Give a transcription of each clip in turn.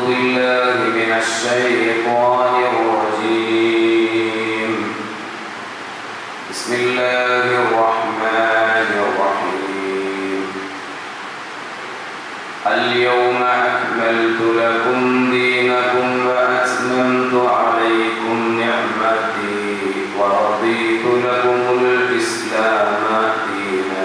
بالله من الشيطان الرجيم. بسم الله الرحمن الرحيم. اليوم أكملت لكم دينكم وأتممت عليكم نعمتي ورضيت لكم الإسلام دينا.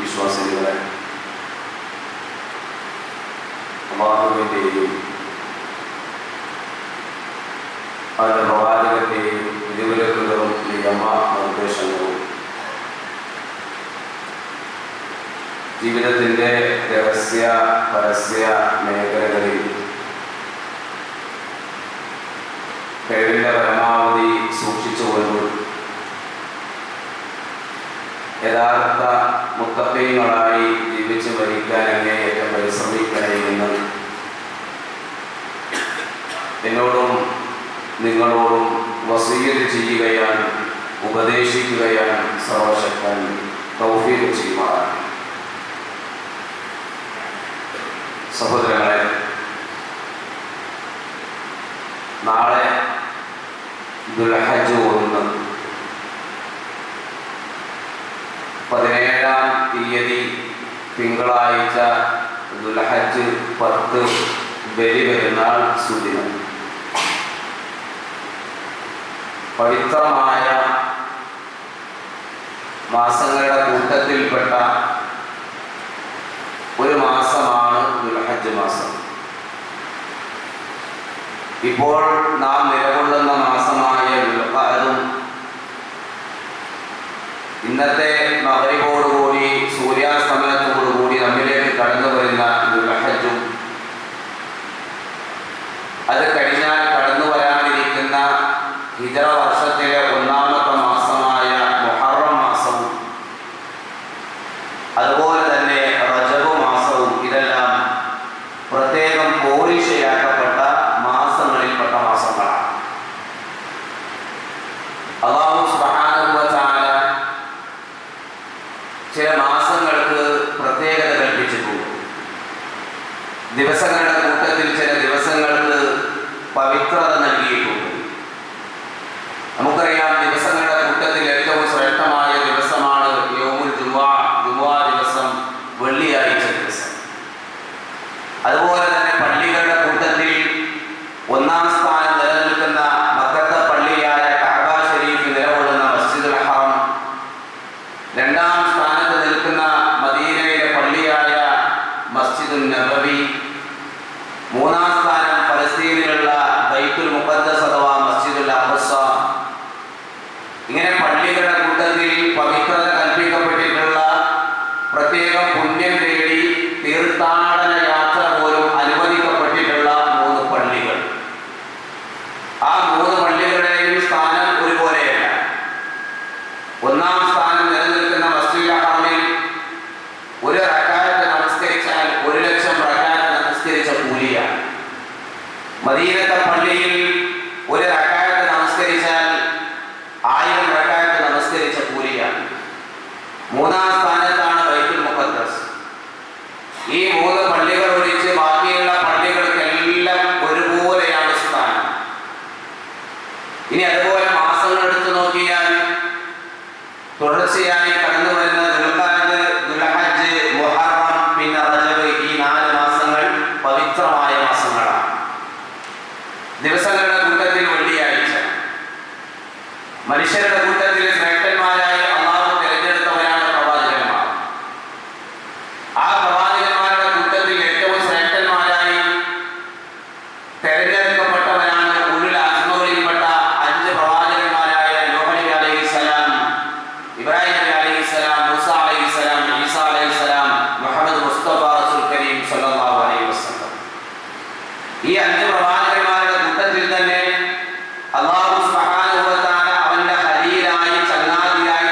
വിശ്വാസികളെ, അല്ലാഹുവിൻ്റെയും അവരുടെ പ്രവാചകന്റെയും വിധിവിലക്കുകളും നിയമ നിർദ്ദേശങ്ങളും ജീവിതത്തിൻ്റെ രഹസ്യ പരസ്യ മേഖലകളിൽ കഴിവിൻ്റെ പരമാവധി സൂക്ഷിച്ചുകൊണ്ട് യഥാർത്ഥ മുത്തഖീങ്ങളായി ജീവിച്ചു മരിക്കാൻ അങ്ങേയറ്റം പരിശ്രമിക്കണമെന്ന് എന്നോടും നിങ്ങളോടും വസിയ്യത്ത് ചെയ്യുകയാണ്, ഉപദേശിക്കുകയാണ് സർവശക്തൻ തൗഫീഖ് ചെയ്യുമാറാകട്ടെ. സഹോദരങ്ങളെ, നാളെ ദുൽഹജ്ജ് 1, 17-ാം തീയതി തിങ്കളാഴ്ച ദുൽഹജ്ജ് 10 ബലിപെരുന്നാൾ സുദിനം. പവിത്രമായ മാസങ്ങളുടെ കൂട്ടത്തിൽപ്പെട്ട ഒരു മാസമാണ് ദുൽഹജ്ജ് മാസം. ഇപ്പോൾ നാം നിലകൊള്ളുന്ന മാസമായ ദുൽഖഅദും ഇന്നത്തെ മഗ്‌രിബോടുകൂടി സൂര്യാസ്തമനത്തോടുകൂടി നമ്മിലേക്ക് കടന്നു വരുന്ന ദുൽഹജ്ജും അത് കഴിഞ്ഞാൽ കടന്നു വരാനിരിക്കുന്ന ഹിജ്റ വർഷത്തിലെ 1-ാമത്തെ മാസമായ മുഹറം മാസവും അതുപോലെ തന്നെ റജബ് മാസവും ഇതെല്ലാം പ്രത്യേകം പോരിശയാക്കപ്പെട്ട മാസങ്ങളിൽപ്പെട്ട മാസങ്ങളാണ്. അല്ലാഹു സുബ്ഹാനഹു വ തആല ചില മാസങ്ങൾക്ക് പ്രത്യേകത കൽപ്പിച്ചിട്ടുണ്ട്. ദിവസങ്ങളുടെ കൂട്ടത്തിൽ ചില ദിവസങ്ങൾക്ക് പവിത്രത നൽകിയിട്ടുണ്ട്. നമുക്കറിയാം, ദിവസങ്ങളുടെ കൂട്ടത്തിൽ ഏറ്റവും ശ്രേഷ്ഠമായ ദിവസമാണ് യൗമുൽ ജുമുഅ, ജുമുഅ ദിവസം, വെള്ളിയാഴ്ച ദിവസം. അതുപോലെ തന്നെ പള്ളികളുടെ കൂട്ടത്തിൽ 1-ാം സ്ഥാനം നിലനിൽക്കുന്ന മക്കത്തെ പള്ളിയായ കഅബ ശരീഫ് നിലകൊള്ളുന്ന മസ്ജിദുൽ ഹറം, 2-ാം സ്ഥാനത്ത് നിൽക്കുന്ന മദീനയിലെ പള്ളിയായ മസ്ജിദുൻ നബവി, 3-ാം സ്ഥാനം ഫലസ്തീനിലുള്ള ബൈത്തുൽ മുഖദ്ദസ് അഥവാ മസ്ജിദുൽ അഖ്സ. ഇങ്ങനെ പള്ളികളുടെ കൂട്ടത്തിൽ പവിത്രത കൽപ്പിക്കപ്പെട്ടിട്ടുള്ള, പ്രത്യേകം പുണ്യം തേടി തീർത്ഥാടന യാത്ര പോലും അനുവദിക്കപ്പെട്ടിട്ടുള്ള 3 പള്ളികൾ. ആ 3 പള്ളികളുടെയും സ്ഥാനം ഒരുപോലെയല്ല. 1-ാം സ്ഥാനം നിലനിൽക്കുന്ന മസ്ജിദുൽ ഹറമിൽ ഒരു റക്അത്ത് നമസ്കരിച്ചാൽ 1,00,000 റക്അത്ത് നമസ്കരിച്ച കൂലിയാണ്. മദീനത്തെ പള്ളിയിൽ ഒരു റക്അത്ത് നമസ്കരിച്ചാൽ 1000 റക്അത്ത് നമസ്കരിച്ച കൂലിയാണ്. 3-ാം സ്ഥാനത്താണ് ബൈത്തുൽ മുഖദ്ദസ്. ഈ 3 പള്ളികൾ ഒഴിച്ച് ബാക്കിയുള്ള പള്ളികൾക്കെല്ലാം ഒരുപോലെയാണ് സ്ഥാനം. ഇനി അതുപോലെ മാസങ്ങൾ എടുത്തു നോക്കിയാൽ തുടർച്ചയായി കടന്നു വരുന്ന ദുൽഖഅദ്, ദുൽഹജ്ജ്, മുഹറം, പിന്നെ റജബ്, ഈ 4 മാസങ്ങൾ പവിത്രമായ മാസങ്ങളാണ്. ദിവസങ്ങളുടെ കൂട്ടത്തിൽ വെള്ളിയാഴ്ച. മനുഷ്യരുടെ കൂട്ടത്തിൽ ശ്രേഷ്ഠന്മാരായ അല്ലാഹു തിരഞ്ഞെടുത്തവരാണ് പ്രവാചകന്മാർ. ആ പ്രവാചകന്മാരുടെ കൂട്ടത്തിൽ ഏറ്റവും ശ്രേഷ്ഠന്മാരായി തെരഞ്ഞെടുക്കപ്പെട്ടവരാണ് ഉലുൽ അസ്മകളിൽപ്പെട്ട 5 പ്രവാചകന്മാരായ നൂഹ് നബി അലൈഹിസ്സലാം, ഇബ്രാഹിം നബി അലൈഹിസ്സലാം, മൂസ അലൈഹിസ്സലാം, ഈസ അലൈഹിസ്സലാം, മുഹമ്മദ് മുസ്തഫ റസൂൽ കരീം സല്ലല്ലാഹു അലൈഹി വസല്ലം. ഈ 5 പ്രവാചകന്മാരുടെ കൂട്ടത്തിൽ തന്നെ അല്ലാഹു സുബ്ഹാനഹു വ തആല അവന്റെ ഖലീലായി, ചങ്ങാതിയായി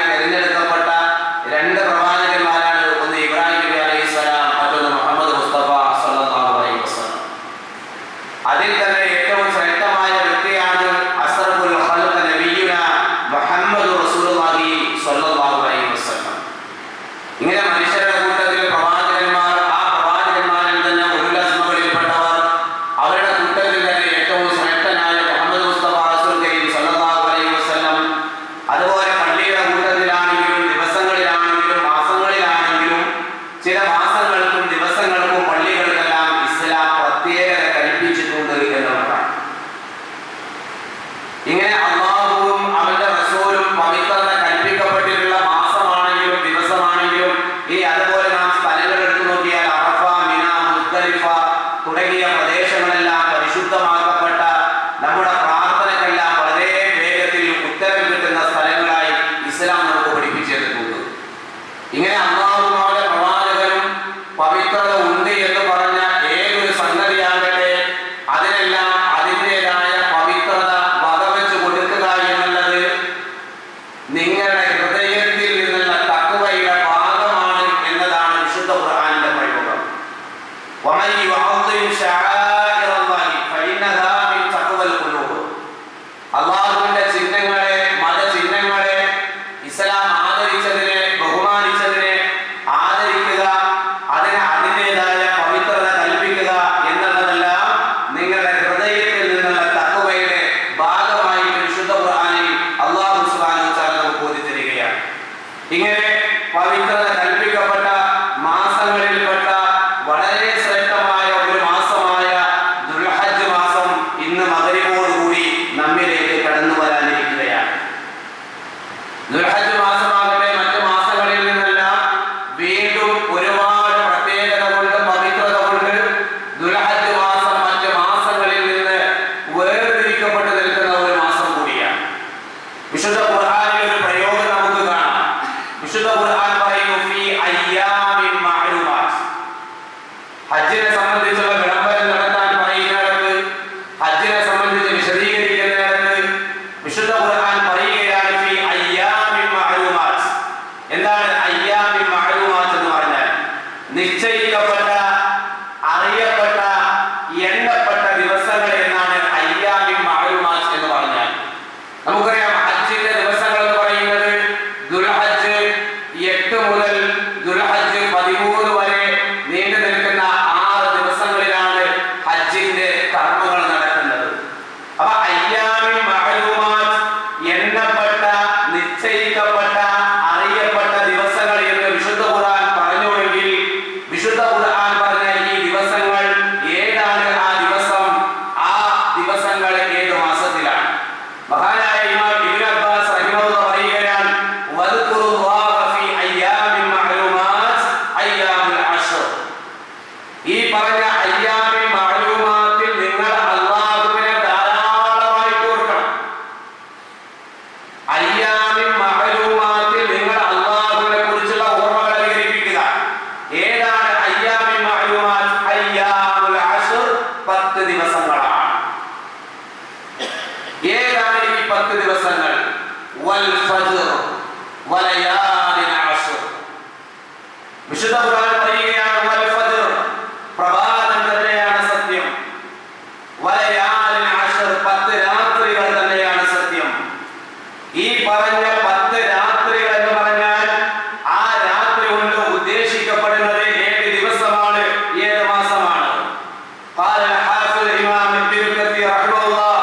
ഇങ്ങനെ പവിത്രത കൽപ്പിക്കപ്പെട്ട മാസങ്ങളിൽപ്പെട്ട വളരെ ശ്രേഷ്ഠമായ ഒരു മാസമായ ദുൽഹജ്ജ് മാസം ഇന്ന് മഗ്‌രിബോടുകൂടി നമ്മിലേക്ക് കടന്നു വരാനിരിക്കുകയാണ്. ദുൽഹജ്ജ് മാസമാകട്ടെ മറ്റു മാസങ്ങളിൽ നിന്നെല്ലാം വീണ്ടും ഒരുപാട് പ്രത്യേകത കൊണ്ട് പവിത്രത കൊണ്ട് ദുൽഹജ്ജ് മാസം മറ്റു മാസങ്ങളിൽ നിന്ന് വേർതിരിക്കപ്പെട്ട് നിൽക്കുന്ന ഒരു മാസം കൂടിയാണ്. വിശുദ്ധ ഖുർആനിൽ ഒരു പ്രയോഗം നമുക്ക് കാണാം. വിശുദ്ധ ഖുർആൻ പറയുന്നു ഫീ അയ്യാമിൻ മഅലൂമാത്ത്. ഹജ്ജിനെ സംബന്ധിച്ചുള്ള വിളംബരം നടത്താൻ പറയുന്നിടത്ത്, ഹജ്ജിനെ സംബന്ധിച്ച് വിശദീകരിക്കുന്നിടത്ത് വിശുദ്ധ ഖുർആൻ പറയുകയാണ് ഫീ അയ്യാമിൻ മഅലൂമാത്ത്. എന്താണ് അയ്യാമിൻ മഅലൂമാത്ത് എന്ന് പറഞ്ഞാൽ? നിശ്ചയിക്കപ്പെട്ട, അറിയപ്പെട്ട, എണ്ണപ്പെട്ട ദിവസങ്ങൾ എന്നാണ് അയ്യാമിൻ മഅലൂമാത്ത് എന്ന് പറഞ്ഞാൽ. നമുക്കറിയാം ഹജ്ജിന്റെ ദിവസങ്ങൾ എന്ന് പറയുന്നത് ദുൽഹജ്ജ് 8 മുതൽ ദുൽഹജ്ജ് 13 വരെ നീണ്ടു നിൽക്കുന്ന 6 ദിവസങ്ങളിലാണ് ഹജ്ജിന്റെ കർമ്മങ്ങൾ നടക്കുന്നത്. അപ്പൊ അയ്യാമിൻ മഅലൂമാത്ത് എണ്ണപ്പെട്ട, നിശ്ചയിക്കപ്പെട്ട, അറിയപ്പെട്ട ദിവസങ്ങൾ എന്ന് വിശുദ്ധ ഖുർആൻ പറഞ്ഞുവെങ്കിൽ വിശുദ്ധ ഖുർആൻ പറഞ്ഞ ഈ ദിവസങ്ങൾ ഏതാണ്? ആ ദിവസങ്ങൾ ഏത് മാസത്തിലാണ്? മഹാനായ ഇമാം ഇബ്നു അബ്ബാസ് റഹിമഹുല്ലാഹ് പറയുകയാണ് വദ്കുറുല്ലാഹ ഫീ അയ്യാമിൻ മഅലൂമാത്ത് അയ്യാമുൽ അശ്ർ. ഈ പറഞ്ഞ അയ്യാമിൻ മഅലൂമാത്തിൽ നിങ്ങൾ അല്ലാഹുവിനെ ധാരാളമായിട്ട് ഓർക്കണം. അയ്യാമിൻ മഅലൂമാത്തിൽ നിങ്ങൾ അല്ലാഹുവിനെ കുറിച്ചുള്ള ഓർമ്മകൾ അധികരിപ്പിക്കുക. ഏതാണ് അയ്യാമിൻ മഅലൂമാത്ത്? അയ്യാമുൽ അശ്ർ, 10 ദിവസങ്ങളാണ്. ഏതാണ് ഈ 10 ദിവസങ്ങൾ? വൽ ഫജ്ർ വലയാലിൻ അശ്ർ. വിശുദ്ധ ഖുർആൻ പറയുകയാണ് വൽ ഫജ്ർ, പ്രഭാതം തന്നെയാണ് സത്യം. വലയാലിൻ അശ്ർ, 10 രാത്രികൾ തന്നെയാണ് സത്യം. ഈ പറഞ്ഞ 10 രാത്രികൾ എന്ന് പറഞ്ഞാൽ ആ രാത്രി കൊണ്ട് ഉദ്ദേശിക്കപ്പെടുന്നത് ഏത് ദിവസമാണ്, ഏത് മാസമാണ്? ഖാല ഹാഫിദ് ഇമാം ഇബ്നു കസീർ റഹിമഹുല്ലാഹ്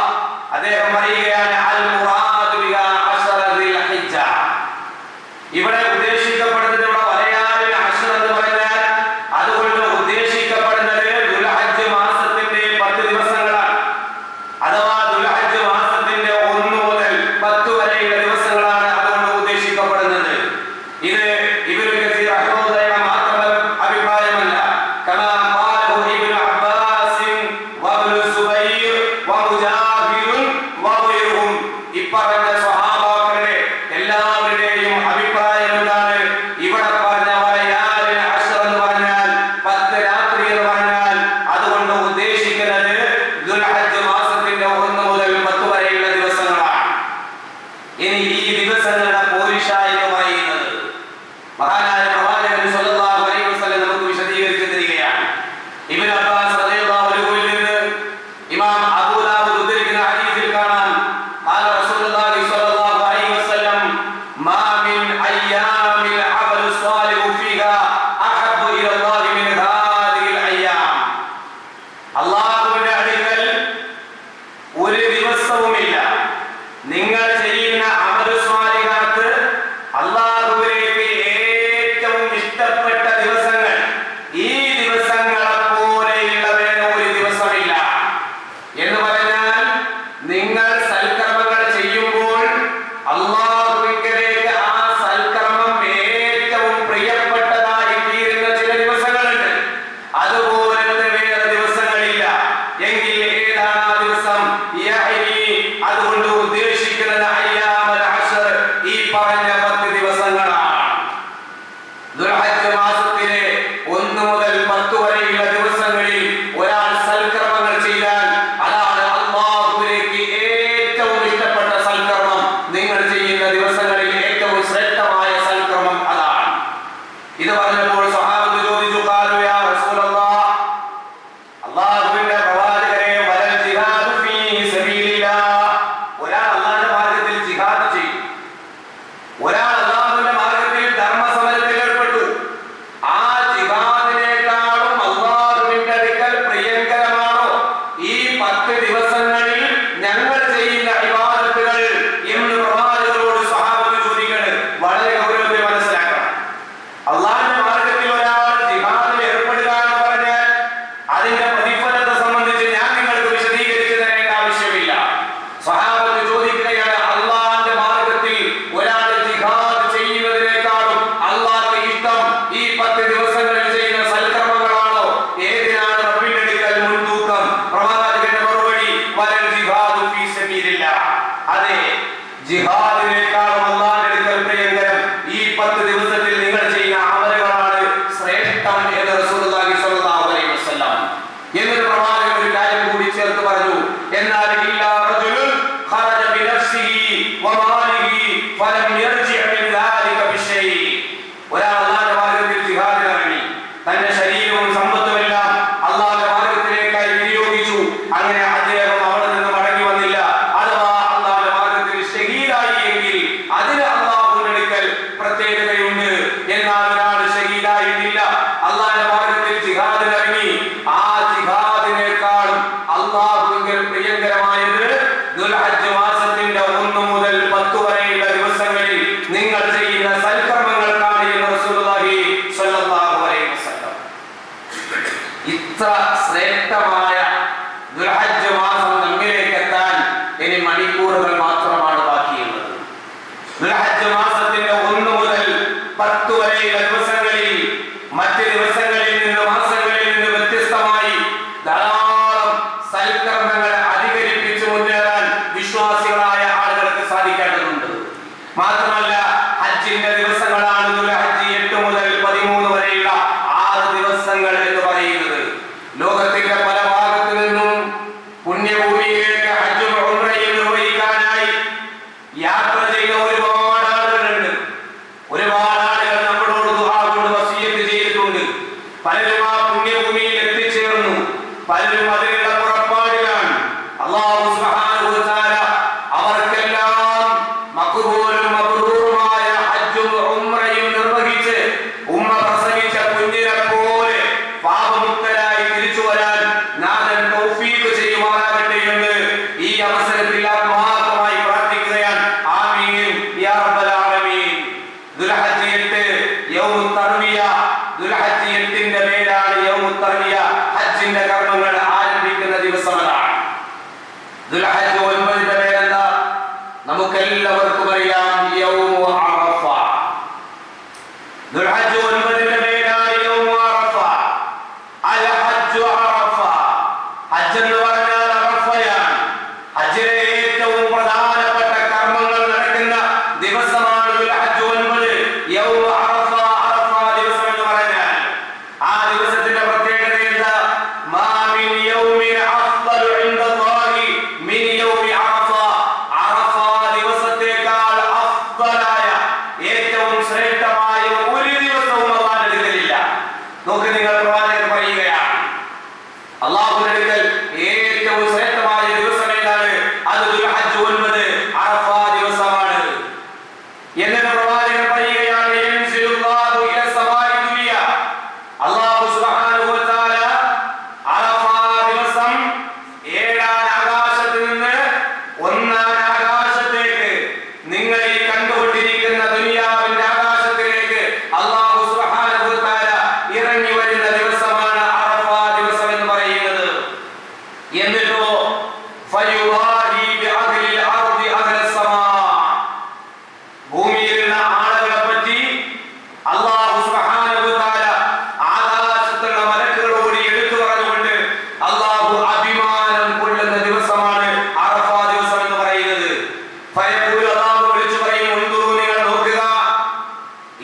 അദ്ദേഹം പറയുകയാണ് അൽ മുറാദു ബിഹാ അശ്റ ദിൽഹിജ്ജ. ഇവിടെ ഉദ്ദേശിക്കപ്പെടുന്നത്, ഇവിടെ വലയാലിൻ അശ്ർ എന്ന് പറഞ്ഞാൽ അതുകൊണ്ട് ഉദ്ദേശിക്കപ്പെടുന്നത് ദുൽഹജ്ജ് മാസത്തിന്റെ 10 ദിവസങ്ങളാണ്. അഥവാ ദുൽഹജ്ജ് മാസത്തിന്റെ 1 മുതൽ 10 വരെയുള്ള ദിവസങ്ങളാണ് അതുകൊണ്ട് ഉദ്ദേശിക്കപ്പെടുന്നത്. ഇത് ഇബ്നു കസീർ റഹിമഹുല്ലാഹ് മാത്രം അഭിപ്രായമല്ല. കമാ ഖാലഹു ഇബ്നു അബ്ബാസ് വഇബ്നു സുബൈർ വമുജാഹിദ് വഗൈറുഹും. ഇപ്പറഞ്ഞ സ്വഹാബാക്കളുടെ എല്ലാവരുടെയും അഭിപ്രായം എന്താണ്? ഇവിടെ പറഞ്ഞ വലയാലിൻ അശ്ർ എന്ന് പറഞ്ഞാൽ 10 രാത്രി എന്ന് പറഞ്ഞാൽ അതുകൊണ്ട് ഉദ്ദേശിക്കുന്നത് ദുൽഹജ്ജ് മാസത്തിന്റെ 1 മുതൽ 10 വരെയുള്ള ദിവസങ്ങളാണ്. ഇനി ഈ ദിവസങ്ങളുടെ പോരിഷ എന്ന് പറയുന്നത് മഹാനായ പ്രവാചകൻ സ്വല്ലല്ലാഹു അലൈഹി വസല്ലം നമുക്ക് വിശദീകരിച്ചു തരികയാണ്. ഇബ്നു അബ്ബാസ് റളിയല്ലാഹു അൻഹുവിൽ നിന്ന് ഇമാം അബൂ ദാവൂദ് ഉദ്ധരിക്കുന്ന ഹദീസിൽ കാണാം ഖാല റസൂലുള്ളാഹി സ്വല്ലല്ലാഹു അലൈഹി വസല്ലം മാ മിൻ അയ്യാമിൽ അമലു സ്വാലിഹു ഫീഹാ അഹബ്ബു ഇലല്ലാഹി മിൻ ഹാദിഹിൽ അയ്യാം. അല്ലാഹുവിന്റെ അടുക്കൽ ഒരു ദിവസവുമില്ല നിങ്ങൾ ചെയ്യുന്ന അമലു സ്വാലിഹാത്ത് ജിഹാദിനേക്കാളും അല്ലാഹുവിന്റെ അടുക്കൽ പ്രിയങ്കരം ഈ 10 ദിവസത്തിൽ നിങ്ങൾ ചെയ്യുന്ന അമലുകളാണ് ശ്രേഷ്ഠം എന്ന് റസൂലുള്ളാഹി സ്വല്ലല്ലാഹു അലൈഹി വസല്ലം. എന്നൊരു പ്രവാചകൻ ഒരു കാര്യം കൂടി ചേർത്ത് പറഞ്ഞു, എന്നാൽ ഇല്ലാ റജുലുൻ ഖറജ ബിനഫ്സിഹി വമാലിഹി ഫലം യർജിഅ മിൻ ദാലിക ബിശൈഇ. ഒരാൾ അല്ലാഹുവിന്റെ മാർഗ്ഗത്തിൽ ജിഹാദിന് ഇറങ്ങി തന്റെ ശരീരവും സമ്പത്തും എല്ലാം അല്ലാഹുവിന്റെ മാർഗ്ഗത്തിലേക്കായി വിനിയോഗിച്ചു. അങ്ങനെ അദ്ദേഹം അവിടെ നിന്ന് മടങ്ങി വന്നില്ല, അഥവാ അല്ലാഹുവിന്റെ മാർഗ്ഗത്തിൽ ഷഹീദായി എങ്കിൽ അതിന് അല്ലാഹുവിന്റെ അടുക്കൽ പ്രത്യേകതയുണ്ട്. എന്നാൽ ഒരാൾ ഷഹീദായിട്ടില്ല, അല്ലാഹുവിന്റെ മാർഗ്ഗത്തിൽ ജിഹാദിന് ഇറങ്ങി, ആ ജിഹാദിനേക്കാളും അല്ലാഹുവിന്റെ പ്രിയങ്കരമായത് ദുൽഹജ്ജ് മാസത്തിന്റെ 1 മുതൽ 10 വരെയുള്ള ദിവസങ്ങളിൽ നിങ്ങൾ ചെയ്യുന്ന സൽക്കർമ്മങ്ങൾക്കാണ് എന്ന് റസൂലുള്ളാഹി സ്വല്ലല്ലാഹു അലൈഹി വസല്ലം. ഇത്ര ശ്രേഷ്ഠമായ ദുൽഹജ്ജ് മാസം നമ്മിലേക്ക് എത്താൻ ഇനി മണിക്കൂറുകൾ മാത്രമാണ് ബാക്കിയുള്ളത്. ദുൽഹജ്ജ് മാസത്തിന്റെ 1 മുതൽ 10 വരെയുള്ള ദിവസങ്ങളിൽ മറ്റ് ദിവസങ്ങളിൽ നിന്ന് മാസങ്ങളിൽ നിന്ന് വ്യത്യസ്തമായി ധാരാളം സൽക്കർമ്മങ്ങൾ അധികരിപ്പിച്ച് മുന്നേറാൻ വിശ്വാസികളായ ആളുകൾക്ക് സാധിക്കേണ്ടതുണ്ട്. മാത്രമല്ല ഹജ്ജിന്റെ ദിവസങ്ങളാണ് ദുൽഹജ്ജ് 8 മുതൽ 13 വരെയുള്ള 6 ദിവസങ്ങൾ എന്ന് പറയുന്നത്. ലോകത്തിന്റെ പല ഭാഗത്തു നിന്നും പുണ്യഭൂമിയിലേക്ക് ഹജ്ജും ഉംറയും നിർവഹിക്കാനായി യാത്ര ചെയ്ത ഒരുപാട് ആളുകളുണ്ട്. ഒരുപാട് ആളുകൾ നമ്മളോട് ദുആ കൊണ്ട് വസിയത്ത് ചെയ്തിട്ടുണ്ട്. പലരും ആ പുണ്യഭൂമിയിൽ എത്തിച്ചേർന്നു, പലരും അതിനുള്ള പുറപ്പാടിലാണ്. അല്ലാഹു സുബ്ഹാനഹു വ തആല അവർക്കെല്ലാം മഖ്ബൂലും മബ്റൂറുമായ ഹജ്ജും ഉംറയും നിർവഹിച്ച് ഉമ്മ പ്രസവിച്ച കുഞ്ഞിനെ പോലെ പാപമുക്തരായി തിരിച്ചു വരാൻ നാഥൻ തൗഫീഖ് ചെയ്യുമാറാകട്ടെ എന്ന് ഈ അവസരത്തിൽ ആത്മാർത്ഥമായി പ്രാർത്ഥിക്കുകയാണ്. ആമീൻ യാ റബ്ബൽ ആലമീൻ. ദുൽഹജ്ജ് 8 യൗമുത് തർവിയ. ദുൽഹജ്ജ് 8ന്റെ പേരാണ് യൗമുത് തർവിയ. ഹജ്ജിന്റെ കർമ്മങ്ങൾ ആരംഭിക്കുന്ന ദിവസമാണ്. ദുൽഹജ്ജ് 9ന്റെ പേരെന്താ? നമുക്കെല്ലാവർക്കും അറിയാം, യൗമു അറഫ. ദുൽഹജ്ജ് 9ന്റെ പേരാണ് യൗമു അറഫ. അൽ ഹജ്ജു അറഫ. ഹജ്ജ് എന്ന് പറഞ്ഞാൽ അറഫയാണ്. ഹജ്ജിലെ ഏറ്റവും പ്രധാനപ്പെട്ട കർമ്മങ്ങൾ നടക്കുന്ന ദിവസമാണ് ദുൽഹജ്ജ് 9. യൗമു അറഫ. അറഫ ദിവസം എന്ന് പറഞ്ഞാൽ ആ ദിവസത്തിന്റെ പ്രത്യേകത എന്താ? മാ മിൻ യൗമിൻ അഫ്ദലു ഇൻദല്ലാഹി മിൻ യൗമി അറഫ. അറഫ ദിവസത്തേക്കാൾ അഫ്ദലായ ഏറ്റവും ശ്രേഷ്ഠമായ ഒരു ദിവസവും അല്ലാഹുവിന്റെ അടുക്കലില്ല. നോക്ക്, നിങ്ങൾ പ്രവാചകൻ പറയുകയാണ്, അല്ലാഹുവിന്റെ അടുക്കൽ ഏറ്റവും ശ്രേഷ്ഠമായ ദിവസം ഏതാണ്? അത് ദുൽഹജ്ജ് 9 അറഫ ദിവസമാണ്. എന്നിട്ട് പ്രവാചകൻ പറയുകയാണ്, യൻസിലുല്ലാഹു ഇല സമാഇ ദുനിയ. അല്ലാഹു സുബ്ഹാനഹു വ തആല അറഫ ദിവസം 7ാം ആകാശത്ത് നിന്ന് 1ാം ആകാശത്തേക്ക്, നിങ്ങൾ ഈ കണ്ടുകൊണ്ടിരിക്കുന്ന ദുനിയാവിന്റെ ആകാശത്തിലേക്ക് അല്ലാഹു സുബ്ഹാനഹു വ തആല ഇറങ്ങി വരുന്ന ദിവസമാണ് അറഫ ദിവസം എന്ന് പറയുന്നത്. എന്നിട്ടോ ഫയുവാഹി ബിഅഹ്ലിൽ അർദി അഹ്ലസ് സമാ. ഭൂമിയിലുള്ള ആളുകളെ പറ്റി അല്ലാഹു സുബ്ഹാനഹു വ തആല ആകാശത്തുള്ള മലക്കുകളോട് എടുത്തു പറഞ്ഞുകൊണ്ട് അല്ലാഹു അഭിമാനം കൊള്ളുന്ന ദിവസമാണ് അറഫ ദിവസം എന്ന് പറയുന്നത്. ഫയഖൂലു, അല്ലാഹു വിളിച്ചു പറയും, ഉൻദുറു, നിങ്ങൾ നോക്കുക,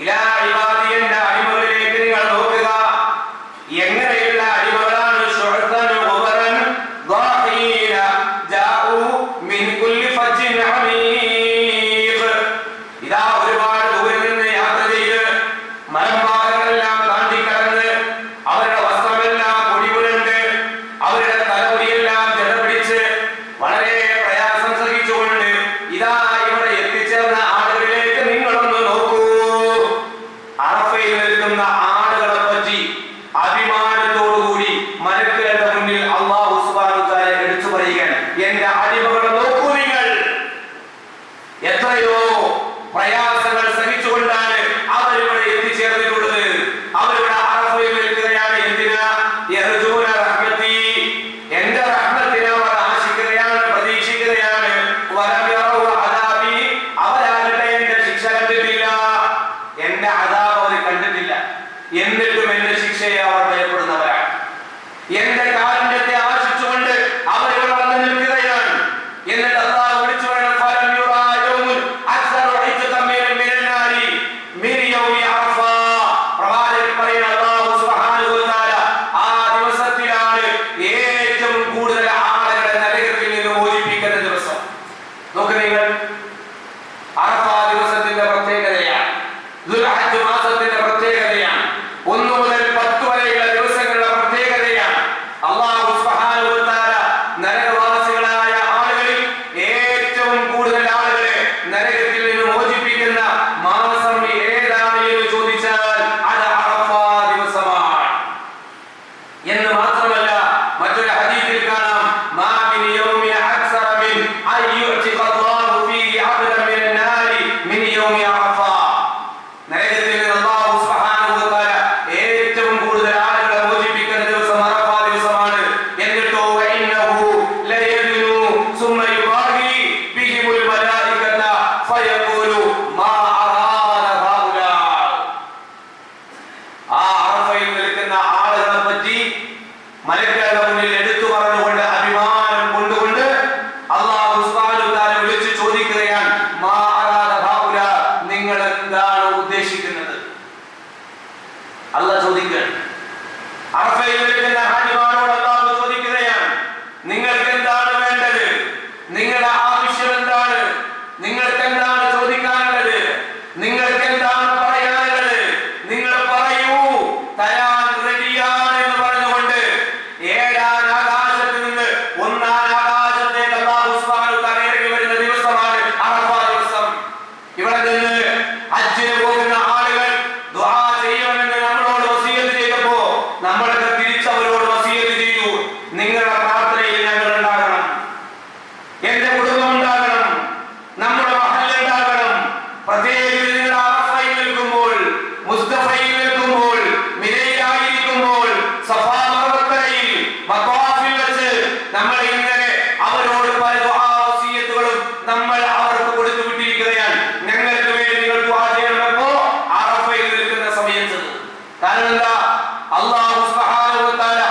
ഇലാ ഇബാദി, എന്റെ അടിമകളിലേക്ക് നിങ്ങൾ നോക്കുക. എങ്ങനെയുള്ള അടിമകളാണ്? ശുഅസൻ ഗുബറൻ ളാഹീന ജാഉ മിൻ കുല്ലി ഫജ്ജിൻ അമീഖ്. ഇതാ ഒരുപാട് ദൂരെ നിന്ന് യാത്ര ചെയ്ത് മലമ്പാതകളെല്ലാം താണ്ടിക്കടന്ന് അവരുടെ വസ്ത്രമെല്ലാം പൊടിപുരണ്ട് അവരുടെ തലമുടിയെല്ലാം ജടപിടിച്ച് വളരെ പ്രയാസം സഹിച്ചുകൊണ്ട് ഇതാ ഇവിടെ എത്തിച്ചേർന്ന ആളുകളിലേക്ക് നിങ്ങളൊന്ന് നോക്കൂ. അറഫയിൽ നിൽക്കുന്ന ആളുകളെ പറ്റി അഭിമാനത്തോടുകൂടി മലക്കുകളുടെ മുന്നിൽ അല്ലാഹു സുബ്ഹാനഹു വ തആല എടുത്തു പറയുകയാണ്, എന്റെ അടിമകളെ നോക്കൂ. നിങ്ങൾ എത്രയോ പ്രയാസങ്ങൾ സഹിച്ചുകൊണ്ടാണ് അവരിവിടെ എത്തിച്ചേർന്നിട്ടുള്ളത്. അവരിവിടെ അറഫയിൽ നിൽക്കുകയാണ്. എന്തിനാ? യർജൂന റഹ്മതി, എന്റെ റഹ്മത്തിനെ അവർ ആശിക്കുകയാണ്, പ്രതീക്ഷിക്കുകയാണ്. വലം യറൗ അദാബി, അവരാകട്ടെ എന്റെ ശിക്ഷ കണ്ടിട്ടില്ല, എന്റെ അദാബ് അവർ കണ്ടിട്ടില്ല. എന്നിട്ടും എന്റെ ശിക്ഷയെ അവർ ഭയപ്പെടുന്നവരാണ്. എന്റെ കാരുണ്യത്തെ ആശിച്ചുകൊണ്ട് അവർ ഇവിടെ വന്ന് നിൽക്കുകയാണ്. എന്നിട്ട് അല്ലാഹു വിളിച്ചു പറയണം, ഫലം യുറാ യൗമുൻ ഫയഖൂലു മാ അറാദ ഹൗലാ. ആ അറഫയിൽ നിൽക്കുന്ന ആളുകളെ പറ്റി മലക്കുകളുടെ മുന്നിൽ എടുത്തു പറഞ്ഞുകൊണ്ട് അഭിമാനം കൊണ്ടുകൊണ്ട് അല്ലാഹു സുബ്ഹാനഹു വ തആല വിളിച്ചു ചോദിക്കുകയാണ്, മാ അറാദ ഹൗലാ, നിങ്ങൾ എന്താണ് ഉദ്ദേശിക്കുന്നത്? അല്ലാഹു ചോദിക്കുകയാണ്. അറഫയിൽ നിൽക്കുന്ന ഹാജിമാരോട് അല്ലാഹു ചോദിക്കുകയാണ്, നിങ്ങൾക്ക് എന്താണ് വേണ്ടത്? നിങ്ങളുടെ ആവശ്യം എന്താണ്? നിങ്ങൾക്ക് എന്താണ് ചോദിക്കാനുള്ളത്? നിങ്ങൾക്ക് എന്താണ് പറയാനുള്ളത്? നിങ്ങൾ പറയൂ, തരാൻ റെഡിയാണ് എന്ന് പറഞ്ഞുകൊണ്ട് ഏഴാം ആകാശത്ത് നിന്ന് ഒന്നാം ആകാശത്തേക്ക് അല്ലാഹു സുബ്ഹാനഹു വ തആല ഇറങ്ങി വരുന്ന ദിവസമാണ് അറഫ ദിവസം. ഇവിടെ നിന്ന് ഹജ്ജിന് പോകുന്ന ആളുകൾ ദുആ ചെയ്യണമെന്ന് നമ്മളോട് വസിയത്ത് ചെയ്തപ്പോ നമ്മളൊക്കെ തിരിച്ചവരോട് വസിയത്ത് ചെയ്തു, നിങ്ങളുടെ പ്രാർത്ഥനയിൽ ഞങ്ങൾ ഉണ്ടാകണം, എന്റെ കുടുംബം ഉണ്ടാകണം, നമ്മുടെ മഹല്ല് ഉണ്ടാകണം. പ്രത്യേകിച്ച് നിങ്ങൾ അറഫയിൽ നിൽക്കുമ്പോൾ, മുസ്ദഫയിൽ നിൽക്കുമ്പോൾ, മിനയിലായിരിക്കുമ്പോൾ, സഫാ മർവത്തയിൽ മത്വാഫിൽ വെച്ച് നമ്മൾ ഇങ്ങനെ അവരോട് പല ദുആ വസിയത്തുകളും നമ്മൾ അവർക്ക് കൊടുത്തു വിട്ടിരിക്കുകയാണ്. ഞങ്ങൾക്ക് വേണ്ടി നിങ്ങൾ ദുആ ചെയ്യണമെന്നോ അറഫയിൽ നിൽക്കുന്ന സമയത്ത്. കാരണം എന്താ? അല്ലാഹു സുബ്ഹാനഹു വ തആല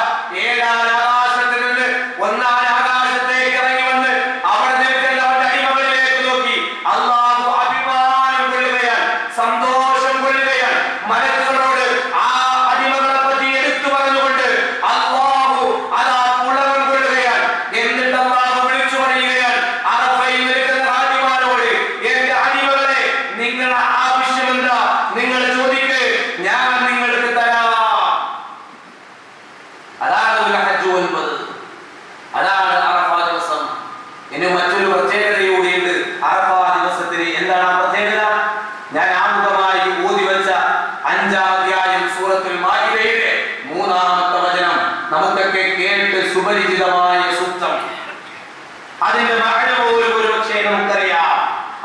ഏഴാം ആകാശത്തിൽ നിന്ന് ഒന്നാം ആകാശത്തേക്ക് ഇറങ്ങി വന്ന് അവിടെ നിൽക്കുന്ന അവന്റെ അടിമകളിലേക്ക് നോക്കി അല്ലാഹു അഭിമാനം കൊള്ളുകയാണ്, സന്തോഷം കൊള്ളുകയാണ്. മലക്കുകളോട് ആ അടിമകളെ പറ്റി എടുത്തു പറഞ്ഞുകൊണ്ട് അല്ലാഹു അതാ പുളകം കൊള്ളുകയാണ്. എന്നിട്ട് അല്ലാഹു വിളിച്ചു പറയുകയാണ് അറഫയിൽ നിൽക്കുന്ന ഹാജിമാരോട്, എന്റെ അടിമകളെ, നിങ്ങളുടെ ആവശ്യം എന്താ? നിങ്ങൾ ചോദിക്ക്, ഞാൻ നിങ്ങൾക്ക് തരാം. അതാണ് ഹജ്ജ് 9, അതാണ് അറഫ ദിവസം. ഇനി മറ്റൊരു പ്രത്യേകത കൂടിയുണ്ട് അറഫ ദിവസത്തിന്. എന്താണ് ആ പ്രത്യേകത? ഞാൻ ആമുഖമായി ഊതി വെച്ച 5-ാം അധ്യായം സൂറത്തുൽ മാഇദയുടെ 3-ാമത്തെ വചനം നമുക്കൊക്കെ കേട്ട് സുപരിചിതമായ സൂക്തം. അതിന്റെ മഅന പോലും ഒരുപക്ഷേ നമുക്കറിയാം.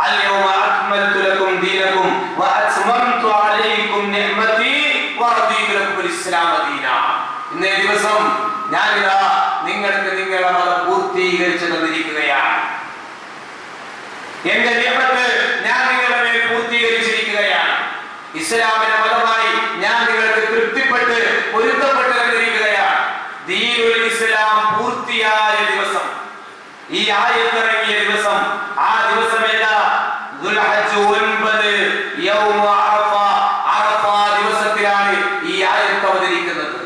അൽയൗമ അക്മൽതു ലക്കും ദീനക്കും വഅത്മംതു അലൈക്കും നിഅമതി വറദീതു ലക്കും ഇസ്ലാമ ദീന. ഇന്നേ ദിവസം ഞാനിതാ നിങ്ങൾക്ക് നിങ്ങളുടെ മതം പൂർത്തീകരിച്ചു തന്നിരിക്കുകയാണ്. എന്റെ നിയമത്ത് ഞാൻ നിങ്ങളുടെ മേൽ പൂർത്തീകരിച്ചിരിക്കുകയാണ്. ഇസ്ലാമിന്റെ മതമായി ഞാൻ നിങ്ങൾക്ക് തൃപ്തിപ്പെട്ട് പൊരുത്തപ്പെട്ട് തന്നിരിക്കുകയാണ്. ദീനുൽ ഇസ്ലാം പൂർത്തിയായ ദിവസം, ഈ ആയത്തിറങ്ങിയ ദിവസം, ആ ദിവസം ഏതാ? ദുൽഹജ്ജ് 9 യൗമ അറഫ. അറഫ ദിവസത്തിലാണ് ഈ ആയത്ത് അവതരിക്കുന്നത്.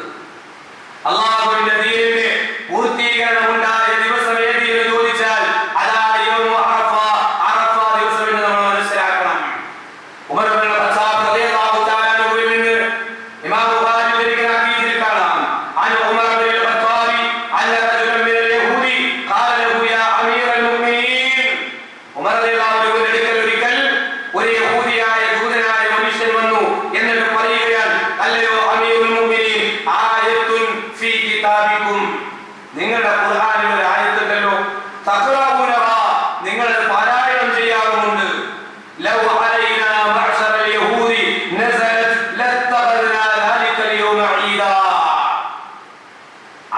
അല്ലാഹുവിന്റെ ദീനിന്റെ പൂർത്തീകരണം ഉണ്ടായ ദിവസം ഏതെന്ന് ചോദിച്ചാൽ അതാണ് യൗമ അറഫ. അറഫ ദിവസം എന്ന് നമ്മൾ മനസ്സിലാക്കണം. ഉമർ ഇബ്നു ഖത്താബ് റളിയല്ലാഹു തആല അൻഹുവിൽ നിന്ന് ഇമാം ബുഖാരി ഉദ്ധരിക്കുന്ന ഹദീസിൽ കാണാം, അൻ ഉമർ ഇബ്നു ഖത്താബ് അന്ന റജുലൻ മിനൽ യഹൂദി ഖാല ലഹു യാ അമീറൽ മുഅ്മിനീൻ. ഉമർ റളിയല്ലാഹു അൻഹുവിന്റെ അടുക്കൽ ഒരിക്കൽ ഒരു യഹൂദിയായ ജൂതനായ മനുഷ്യൻ വന്നു. എന്നിട്ട് പറയുകയാണ്, അല്ലയോ അമീറുൽ മുഅ്മിനീൻ, ആയത്തുൻ ഫീ കിതാബിക്കും, നിങ്ങളുടെ ഖുർആനിൽ ഒരു ആയത്തുണ്ടല്ലോ, തഖറഊനഹ, നിങ്ങൾ പാരായണം ചെയ്യാറുമുണ്ട്. ലൗ അലൈനാ മഅ്ശറൽ യഹൂദി നസലത് ലത്തഖദ്നാ ദാലികൽ യൗമ ഈദാ.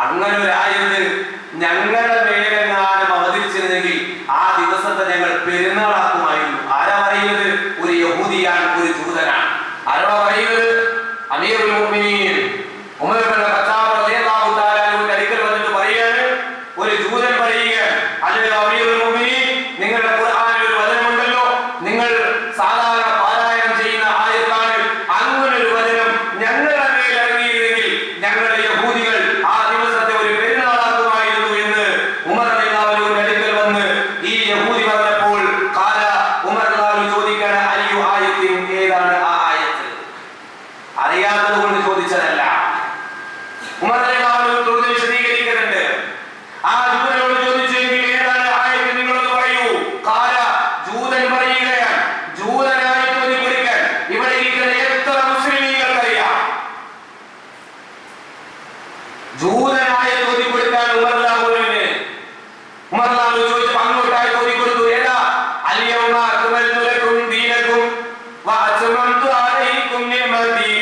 അങ്ങനെ ഒരു ആയത്ത് ഞങ്ങളുടെ മേലെങ്ങാനും അവതരിച്ചിരുന്നെങ്കിൽ ആ ദിവസത്തെ ഞങ്ങൾ പെരുന്നാളാക്കുമായിരുന്നു. ആരാ പറയുന്നത്? ഒരു യഹൂദിയാണ്, ഒരു ജൂതനാണ്. ആരാ പറയുന്നത്? അമീറുൽ മുഅ്മിനീൻ ഉമർ ഇബ്നു ഖത്താബ് റളിയല്ലാഹു തആല അൻഹുവിന്റെ അടുക്കൽ വന്നിട്ട് പറയാണ്, ഒരു ജൂതൻ പറയുകയാണ്, അല്ലയോ അമീറുൽ മുഅ്മിനീൻ, നിങ്ങളുടെ ഖുർആനിൽ ഒരു വചനമുണ്ടല്ലോ, നിങ്ങൾ സാധാരണ പാരായണം ചെയ്യുന്ന ആയത്താണ്, അങ്ങനെ ഒരു വചനം ഞങ്ങളുടെ മേൽ ഇറങ്ങിയിരുന്നെങ്കിൽ ഞങ്ങളുടെ യഹൂദികൾ ആ ദിവസത്തെ ഒരു പെരുന്നാളാക്കുമായിരുന്നു എന്ന് ഉമർ റളിയല്ലാഹു അൻഹുവിന്റെ അടുക്കൽ വന്ന് ഈ യഹൂദി പറഞ്ഞപ്പോൾ ഖാല, ഉമർ റളിയല്ലാഹു അൻഹു ചോദിക്കുകയാണ്, അയ്യു ആയത്തിൻ, ഏതാണ് ആ ആയത്ത്? അറിയാത്തത് കൊണ്ട് ചോദിച്ചതല്ല. ഉമർ റളിയല്ലാഹു അൻഹു തുടർന്ന് വിശദീകരിക്കുന്നുണ്ട്. ആ ജൂതനോട് ചോദിച്ചെങ്കിൽ ഏതാണ് ആയത്ത്, നിങ്ങളൊന്ന് പറയൂ. ഖാല, ജൂതൻ പറയുകയാണ്, ജൂതനായി ചോദിക്കാൻ ഇവിടെ ഇരിക്കുന്ന എത്ര മുസ്ലിമീങ്ങൾക്കറിയാം? ജൂതനായ ചോദിക്കൊടുക്കാൻ ഉമർ റളിയല്ലാഹു അൻഹു ചോദിച്ചപ്പോൾ അങ്ങോട്ടായി ചോദിക്കൊടുത്തു. ഏതാ? അൽയൗമ അക്മൽതു ലക്കും ദീനക്കും വഅത്മംതു അലൈക്കും നിഅമതി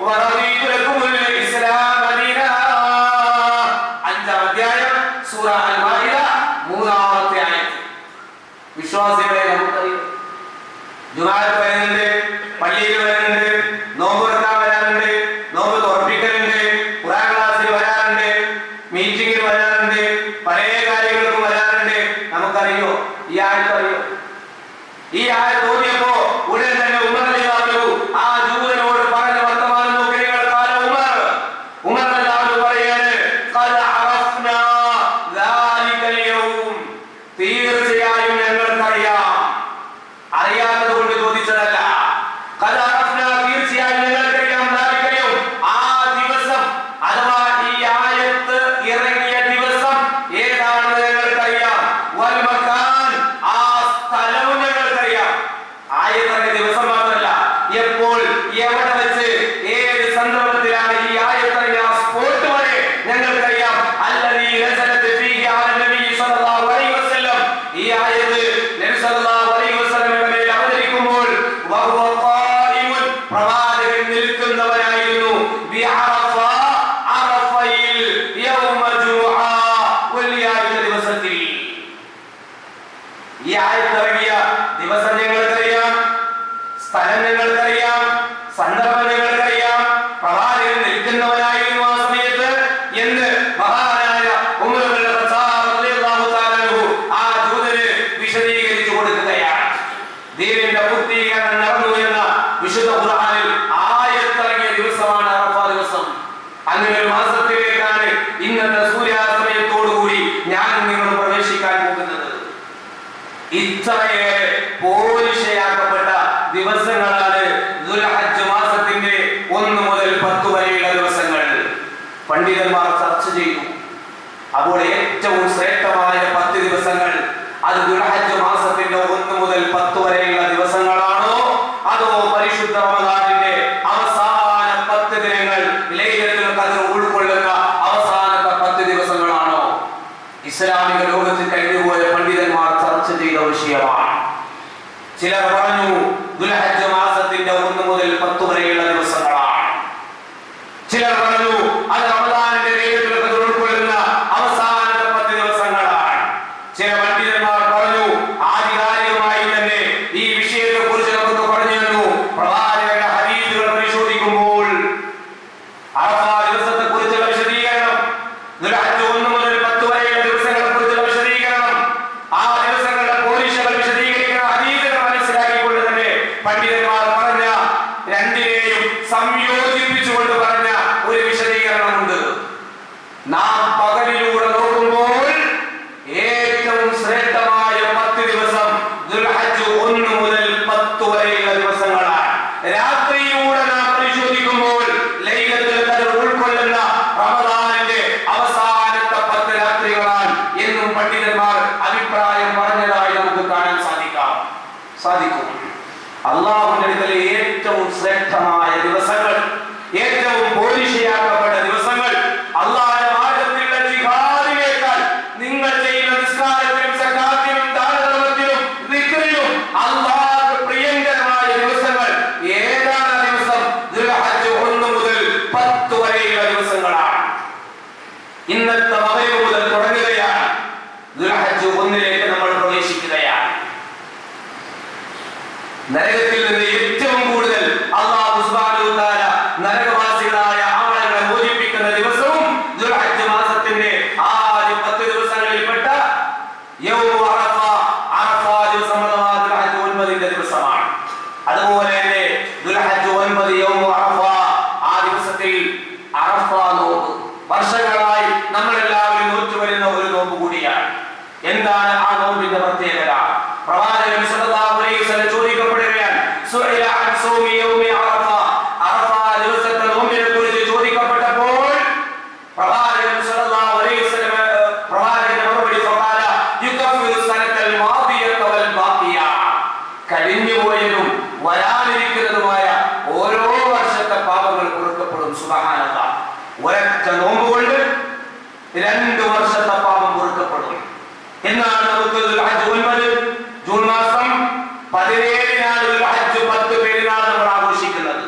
വറദീതു ലക്കുമുൽ ഇസ്ലാമ ദീന. 5-ാം അധ്യായം സൂറ അൽ 3-ാമത്തെ ആയത്ത്. വിശ്വാസികളെ, നമുക്കറിയാം ജുമാഅത്ത് വരുന്നുണ്ട്, പള്ളിയിൽ വരുന്നുണ്ട്, നോമ്പ് തുറക്കാൻ വരാറുണ്ട്, നോമ്പ് തുറപ്പിക്കലുണ്ട്, ഖുർആൻ ക്ലാസ്സിൽ വരാറുണ്ട്, മീറ്റിംഗിൽ വരാറുണ്ട്, പല കാര്യങ്ങൾക്കും വരാറുണ്ട്. നമുക്കറിയോ? ഈ ആയത്ത് അറിയോ? ഈ ആയത്ത് ഓതിയപ്പോ ഉടൻ തന്നെ ഉമർ റളിയല്ലാഹു ആ ജൂതനോട് പറഞ്ഞ വർത്തമാനം നോക്കി നിങ്ങൾ. ഉമർ റളിയല്ലാഹു പറയാണ്, ഖദ് അറഫ്നാ ദാലികൽ യൗം, തീർച്ചയായും ഞങ്ങൾക്കറിയാം. അറിയാത്തത് കൊണ്ട് ചോദിച്ചതല്ല. ഖദ് അറഫ്നാ, തീർച്ചയായും ഞങ്ങൾക്കറിയാം. ദാലികൽ യൗം, ആ ദിവസം അഥവാ ഈ ആയത്ത് ഇറങ്ങിയ ദിവസം ഏതാണെന്ന് ഞങ്ങൾക്കറിയാം. വൽ മകാൻ, ആ സ്ഥലവും ഞങ്ങൾക്കറിയാം. ആയത്തിറങ്ങിയ ദിവസം മാത്രമല്ല, എപ്പോൾ എവിടെ വെച്ച് ഏത് സന്ദർഭത്തിലാണ് ഈ ആയത്തിറങ്ങിയ ആ സ്പോട്ട് വരെ ഞങ്ങൾക്കറിയാം. അല്ലദീ നസലത് ഫീഹി അല നബി സ്വല്ലല്ലാഹു അലൈഹി വസല്ലം, ഈ ആയത്ത് നബി സ്വല്ലല്ലാഹു അലൈഹി വസല്ലമയുടെ മേൽ അവതരിക്കുമ്പോൾ വഹുവ ഖായിമുൻ, പ്രവാചകൻ നിൽക്കുന്നവനായിരുന്നു. ബി അറഫ, അറഫയിൽ യൗമ ജുമുഅ, വെള്ളിയാഴ്ച ദിവസത്തിൽ. ഈ ആയത്തിറങ്ങിയ ദിവസം ഞങ്ങൾക്കറിയാം, സ്ഥലം ഞങ്ങൾക്കറിയാം, സന്ദർഭം ഞങ്ങൾക്കറിയാം, പ്രവാചകൻ നിൽക്കുന്നവനായിരുന്നു ആ സമയത്ത് എന്ന് മഹാനായ ഉമർ ഇബ്നുൽ ഖത്താബ് റളിയല്ലാഹു തആല അൻഹു ആ ജൂതന് വിശദീകരിച്ചു കൊടുക്കുകയാണ്. ദീനിന്റെ പൂർത്തീകരണം നടന്നു എന്ന വിശുദ്ധ ഖുർആനിൽ ആയത്തിറങ്ങിയ ദിവസമാണ് അറഫ ദിവസം. അങ്ങനെ ഒരു മാസത്തിലേക്കാണ് ഇന്നത്തെ സൂര്യാസ്തമയത്തോടുകൂടി ഞാൻ നിങ്ങൾ പ്രവേശിക്കാൻ പോകുന്നത്. ഇത്രയേറെ പോരിശയാക്കപ്പെട്ട ദിവസങ്ങളാണ് ദുൽഹജ്ജ് മാസത്തിന്റെ 1 മുതൽ 10 വരെയുള്ള ദിവസങ്ങൾ. പണ്ഡിതന്മാർ ചർച്ച ചെയ്തു. അപ്പോൾ ഏറ്റവും ശ്രേഷ്ഠമായ 10 ദിവസങ്ങൾ അത് ദുൽഹജ്ജ് മാസത്തിന്റെ 1 മുതൽ 10 വരെയുള്ള ദിവസങ്ങളാണോ, അതോ പരിശുദ്ധ റമദാനിന്റെ അവസാന 10 ദിനങ്ങൾ ലൈലത്തുൽ ഖദ്ർ ഉൾക്കൊള്ളുന്ന അവസാനത്തെ 10 ദിവസങ്ങളാണോ? ഇസ്ലാമിക ലോകത്ത് കഴിഞ്ഞുപോയ പണ്ഡിതന്മാർ ചർച്ച ചെയ്ത വിഷയമാണ്. ചിലർ പറഞ്ഞു ദുൽഹജ്ജ് മാസത്തിന്റെ 1 മുതൽ 10 വരെയുള്ള ദിവസങ്ങളാണ്. ചിലർ പറഞ്ഞു അത് റമദാനിന്റെ ലൈലത്തുൽ ഖദ്ർ ഉൾക്കൊള്ളുന്ന അവസാനത്തെ 10 ദിവസങ്ങളാണ്. ചില പണ്ഡിതന്മാർ പറഞ്ഞു ആധികാരികമായി തന്നെ ഈ വിഷയത്തെ കുറിച്ച് നമുക്ക് പറഞ്ഞു തന്നു. പ്രവാചകന്റെ ഹദീസുകൾ പരിശോധിക്കുമ്പോൾ അറഫ ദിവസത്തെ കുറിച്ചുള്ള വിശദീകരണം, ദുൽഹജ്ജ് 1 മുതൽ 10 വരെയുള്ള ദിവസങ്ങളെ കുറിച്ചുള്ള വിശദീകരണം, ആ ദിവസങ്ങളുടെ പോരിശകൾ വിശദീകരിക്കുന്ന ഹദീസുകൾ മനസ്സിലാക്കിക്കൊണ്ട് തന്നെ പണ്ഡിതന്മാർ പറഞ്ഞ രണ്ടിനെയും സംയോജിപ്പിച്ചുകൊണ്ട് പറഞ്ഞ ഒരു വിശദീകരണമുണ്ട്. നാം പകലിലൂടെ നോക്കുമ്പോൾ ഏറ്റവും ശ്രേഷ്ഠമായ 10 ദിവസം ദുൽഹജ്ജ് 1 മുതൽ 10 വരെയുള്ള ദിവസങ്ങളാണ്. രാത്രിയിലൂടെ നാം പരിശോധിക്കുമ്പോൾ ലൈലത്തുൽ ഖദ്ർ ഉൾക്കൊള്ളുന്ന റമദാനിന്റെ അവസാനത്തെ 10 രാത്രികളാണ് എന്നും പണ്ഡിതന്മാർ അഭിപ്രായം പറഞ്ഞതായി നമുക്ക് കാണാൻ സാധിക്കും. അല്ലാഹുവിന്റെ അടുക്കൽ ഏറ്റവും ശ്രേഷ്ഠമായ ദിവസങ്ങൾ, ഏറ്റവും പോരിശയാക്കപ്പെട്ട ദിവസങ്ങൾ, അല്ലാഹുവിന്റെ മാർഗ്ഗത്തിലുള്ള ജിഹാദിനേക്കാൾ നിങ്ങൾ ചെയ്യുന്ന നിസ്കാരത്തിലും സക്കാത്തിലും ദാനധർമ്മത്തിലും ദിക്റിലും അല്ലാഹുവിന് പ്രിയങ്കരമായ ദിവസങ്ങൾ ഏതാണ്? ദിവസം ദുൽഹജ്ജ് 1 മുതൽ 10 വരെയുള്ള ദിവസങ്ങളാണ്. ഇന്നത്തെ മഗ്‌രിബ് മുതൽ തുടങ്ങുകയാണ്. ദുൽഹജ്ജ് 1ലേക്ക് നമ്മൾ പ്രവേശിക്കുകയാണ്. നരകത്തിൽ നിന്ന് ഏറ്റവും കൂടുതൽ അല്ലാഹു സുബ്ഹാനഹു വ തആല നരകവാസികളായ ആളുകളെ മോചിപ്പിക്കുന്ന ദിവസവും ദുൽഹജ്ജ് മാസത്തിന്റെ ആദ്യ 10 ദിവസങ്ങളിൽപ്പെട്ട യൗമു അറഫ, അറഫ ദിവസം അഥവാ ദുൽഹജ്ജ് 9ന്റെ ദിവസമാണ്. അതുപോലെ തന്നെ ദുൽഹജ്ജ് 9 യൗമു അറഫ, ആ ദിവസത്തിൽ അറഫ നോമ്പ് വർഷങ്ങളായി നമ്മളെല്ലാവരും നോറ്റുവരുന്ന ഒരു നോമ്പ് കൂടിയാണ്. എന്താണ് ആ നോമ്പിന്റെ പ്രത്യേകത? പ്രവാചകൻ സല്ലല്ലാഹു അലൈഹി വസല്ലം ചോദിക്കപ്പെടുകയാണ്, സുഇല അൻ സൗമി യൗമി അറഫ, അറഫ ദിവസത്തെ നോമ്പിനെ കുറിച്ച് ചോദിക്കപ്പെട്ടപ്പോൾ പ്രവാചകൻ സല്ലല്ലാഹു അലൈഹി വസല്ലം പ്രവാചകന്റെ മറുപടി ഫഖാല യുകഫിറു സനതൽ മാദിയത വൽ ബാഖിയ, കഴിഞ്ഞുപോയതും വരാനിരിക്കുന്നതുമായ ഓരോ വർഷത്തെ പാപങ്ങൾ പൊറുക്കപ്പെടും. സുബ്ഹാനല്ലാഹ്, ഒരൊറ്റ നോമ്പ് കൊണ്ട് 2 വർഷത്തെ പാപം പൊറുക്കപ്പെടും. എന്നാണ് നമുക്ക് ദുൽഹജ്ജ് 9 ജൂൺ മാസം 17-നാണ് ദുൽഹജ്ജ് 10 പെരുന്നാൾ നമ്മൾ ആഘോഷിക്കുന്നത്.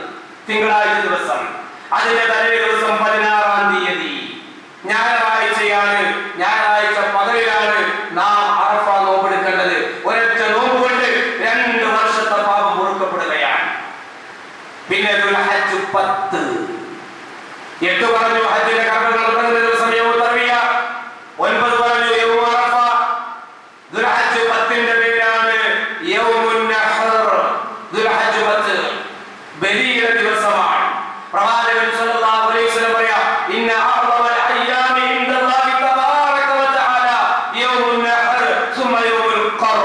തിങ്കളാഴ്ച ദിവസം, അതിന്റെ തലേ ദിവസം 16-ാം തീയതി ഞായറാഴ്ചയാണ്. ഞായറാഴ്ച പകലിലാണ് നാം അറഫ നോമ്പെടുക്കേണ്ടത്. ഒരൊറ്റ നോമ്പ് കൊണ്ട് 2 വർഷത്തെ പാപം 10. 8 പറഞ്ഞു ഹജ്ജിന്റെ കർമ്മങ്ങൾ തുടങ്ങുന്ന ദിവസം യൗമുൽ തർവിയ. 9 പറഞ്ഞു യൗമുൽ അറഫ. ദുൽഹജ്ജ് 10ന്റെ പേരാണ് യൗമുൻ നഹർ. ദുൽഹജ്ജ് 10 ബലിയുടെ ദിവസമാണ്. പ്രവാചകൻ സല്ലല്ലാഹു അലൈഹി വസല്ലം പറയാ, ഇന്ന അഅ്ളമൽ അയ്യാമി ഇൻദല്ലാഹി തബാറക വ തആല യൗമുൻ നഹർ സുമ്മ യൗമുൽ ഖർ.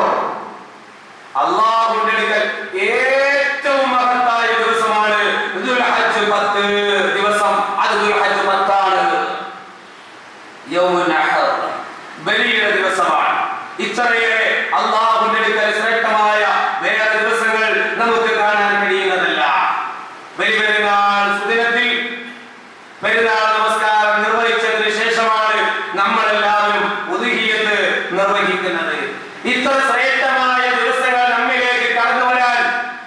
അല്ലാഹുവിന്റെ അടുക്കൽ ഏറ്റവും മഹത്തായ ദിവസമാണ് ദുൽഹജ്ജ് 10 ദിവസം. അത് ദുൽഹജ്ജ് 10 ആണ്. യൗമുൻ നഹർ ബലിയുടെ ദിവസമാണ്. ഇത്രയേറെ അല്ലാഹുവിന്റെ അടുക്കൽ ശ്രേഷ്ഠമായ വേറെ ദിവസങ്ങൾ നമുക്ക് കാണാൻ കഴിയുന്നതല്ല. ബലിപെരുന്നാൾ സുദിനത്തിൽ പെരുന്നാൾ നമസ്കാരം നിർവഹിച്ചതിന് ശേഷമാണ് നമ്മളെല്ലാവരും ഉദ്ഹിയ്യത്ത് നിർവഹിക്കുന്നത്. ഇത്ര ശ്രേഷ്ഠമായ ദിവസങ്ങൾ നമ്മിലേക്ക് കടന്നു വരാൻ